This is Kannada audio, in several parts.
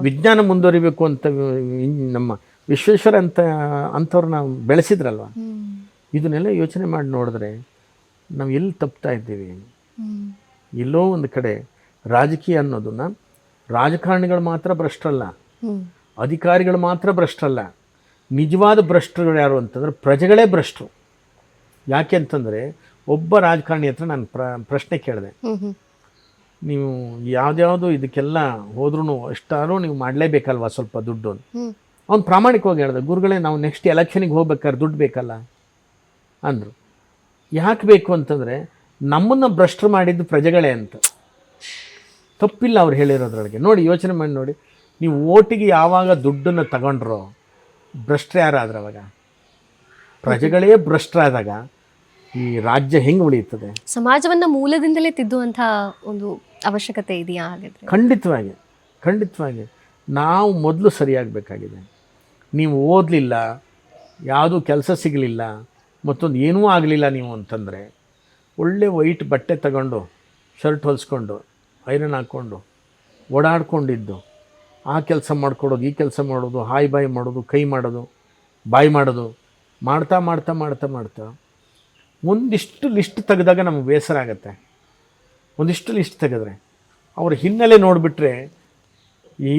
ವಿಜ್ಞಾನ ಮುಂದುವರಿಬೇಕು ಅಂತ ನಮ್ಮ ವಿಶ್ವೇಶ್ವರ ಅಂಥವ್ರನ್ನ ಬೆಳೆಸಿದ್ರಲ್ವ. ಇದನ್ನೆಲ್ಲ ಯೋಚನೆ ಮಾಡಿ ನೋಡಿದ್ರೆ ನಾವು ಎಲ್ಲಿ ತಪ್ತಾ ಇದ್ದೀವಿ. ಎಲ್ಲೋ ಒಂದು ಕಡೆ ರಾಜಕೀಯ ಅನ್ನೋದನ್ನ ರಾಜಕಾರಣಿಗಳು ಮಾತ್ರ ಭ್ರಷ್ಟರಲ್ಲ, ಅಧಿಕಾರಿಗಳು ಮಾತ್ರ ಭ್ರಷ್ಟರಲ್ಲ. ನಿಜವಾದ ಭ್ರಷ್ಟರುಗಳು ಯಾರು ಅಂತಂದರೆ ಪ್ರಜೆಗಳೇ ಭ್ರಷ್ಟರು. ಯಾಕೆ ಅಂತಂದರೆ ಒಬ್ಬ ರಾಜಕಾರಣಿ ಹತ್ರ ನಾನು ಪ್ರಶ್ನೆ ಕೇಳಿದೆ, ನೀವು ಯಾವ್ದ್ಯಾವುದು ಇದಕ್ಕೆಲ್ಲ ಹೋದ್ರೂ ಅಷ್ಟಾದ್ರೂ ನೀವು ಮಾಡಲೇಬೇಕಲ್ವ ಸ್ವಲ್ಪ ದುಡ್ಡು. ಅವ್ನು ಪ್ರಾಮಾಣಿಕವಾಗಿ ಹೇಳಿದೆ, ಗುರುಗಳೇ ನಾವು ನೆಕ್ಸ್ಟ್ ಎಲೆಕ್ಷನಿಗೆ ಹೋಗ್ಬೇಕಾದ್ರೆ ದುಡ್ಡು ಬೇಕಲ್ಲ ಅಂದರು. ಯಾಕೆ ಬೇಕು ಅಂತಂದರೆ ನಮ್ಮನ್ನು ಭ್ರಷ್ಟರು ಮಾಡಿದ್ದು ಪ್ರಜೆಗಳೇ ಅಂತ. ತಪ್ಪಿಲ್ಲ ಅವ್ರು ಹೇಳಿರೋದ್ರೊಳಗೆ. ನೋಡಿ, ಯೋಚನೆ ಮಾಡಿ ನೋಡಿ, ನೀವು ಓಟಿಗೆ ಯಾವಾಗ ದುಡ್ಡನ್ನು ತಗೊಂಡ್ರೋ ಭ್ರಷ್ಟರು ಯಾರಾದ್ರೆ ಅವಾಗ ಪ್ರಜೆಗಳೇ ಭ್ರಷ್ಟರಾದಾಗ ಈ ರಾಜ್ಯ ಹೆಂಗೆ ಉಳಿಯುತ್ತದೆ? ಸಮಾಜವನ್ನು ಮೂಲದಿಂದಲೇ ತಿದ್ದುವಂಥ ಒಂದು ಅವಶ್ಯಕತೆ ಇದೆಯಾ ಹಾಗಾದರೆ? ಖಂಡಿತವಾಗಿ ಖಂಡಿತವಾಗಿ ನಾವು ಮೊದಲು ಸರಿಯಾಗಬೇಕಾಗಿದೆ. ನೀವು ಓದಲಿಲ್ಲ, ಯಾವುದೂ ಕೆಲಸ ಸಿಗಲಿಲ್ಲ, ಮತ್ತೊಂದು ಏನೂ ಆಗಲಿಲ್ಲ ನೀವು ಅಂತಂದರೆ ಒಳ್ಳೆ ವೈಟ್ ಬಟ್ಟೆ ತಗೊಂಡು ಶರ್ಟ್ ಹೊಲಿಸ್ಕೊಂಡು ಐರನ್ ಹಾಕ್ಕೊಂಡು ಓಡಾಡ್ಕೊಂಡಿದ್ದು ಆ ಕೆಲಸ ಮಾಡ್ಕೊಡೋದು, ಈ ಕೆಲಸ ಮಾಡೋದು, ಹಾಯ್ ಬಾಯ್ ಮಾಡೋದು, ಕೈ ಮಾಡೋದು, ಬಾಯ್ ಮಾಡೋದು, ಮಾಡ್ತಾ ಮಾಡ್ತಾ ಮಾಡ್ತಾ ಮಾಡ್ತಾ ಒಂದಿಷ್ಟು ಲಿಸ್ಟ್ ತೆಗೆದಾಗ ನಮಗೆ ಬೇಸರ ಆಗುತ್ತೆ. ಒಂದಿಷ್ಟು ಲಿಸ್ಟ್ ತೆಗೆದ್ರೆ ಅವ್ರ ಹಿನ್ನೆಲೆ ನೋಡಿಬಿಟ್ರೆ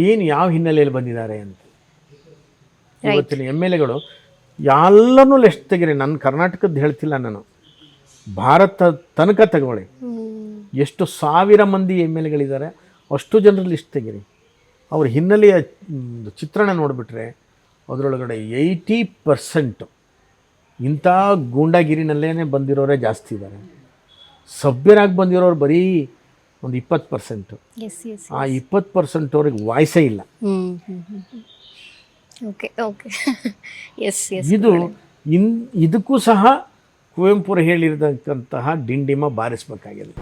ಏನು ಯಾವ ಹಿನ್ನೆಲೆಯಲ್ಲಿ ಬಂದಿದ್ದಾರೆ ಅಂತ. ಇವತ್ತಿನ ಎಮ್ ಎಲ್ ಎಗಳು ಎಲ್ಲನೂ ಲಿಸ್ಟ್ ತೆಗಿರಿ. ನನ್ನ ಕರ್ನಾಟಕದ್ದು ಹೇಳ್ತಿಲ್ಲ, ನಾನು ಭಾರತ ತನಕ ತಗೊಳ್ಳಿ. ಎಷ್ಟು ಸಾವಿರ ಮಂದಿ ಎಮ್ ಎಲ್ ಎಗಳಿದ್ದಾರೆ, ಅಷ್ಟು ಜನರ ಲಿಸ್ಟ್ ತೆಗಿರಿ. ಅವ್ರ ಹಿನ್ನೆಲೆಯ ಚಿತ್ರಣ ನೋಡಿಬಿಟ್ರೆ ಅದರೊಳಗಡೆ 80% ಇಂಥ ಗೂಂಡಾಗಿರಿನಲ್ಲೇ ಬಂದಿರೋರೇ ಜಾಸ್ತಿ ಇದ್ದಾರೆ. ಸಭ್ಯರಾಗಿ ಬಂದಿರೋರು ಬರೀ ಒಂದು 20%. ಆ 20% ಅವ್ರಿಗೆ ವಾಯ್ಸೇ ಇಲ್ಲ. ಇದಕ್ಕೂ ಸಹ ಕುವೆಂಪುರು ಹೇಳಿರ್ತಕ್ಕಂತಹ ಡಿಂಡಿಮ ಬಾರಿಸಬೇಕಾಗಿದೆ.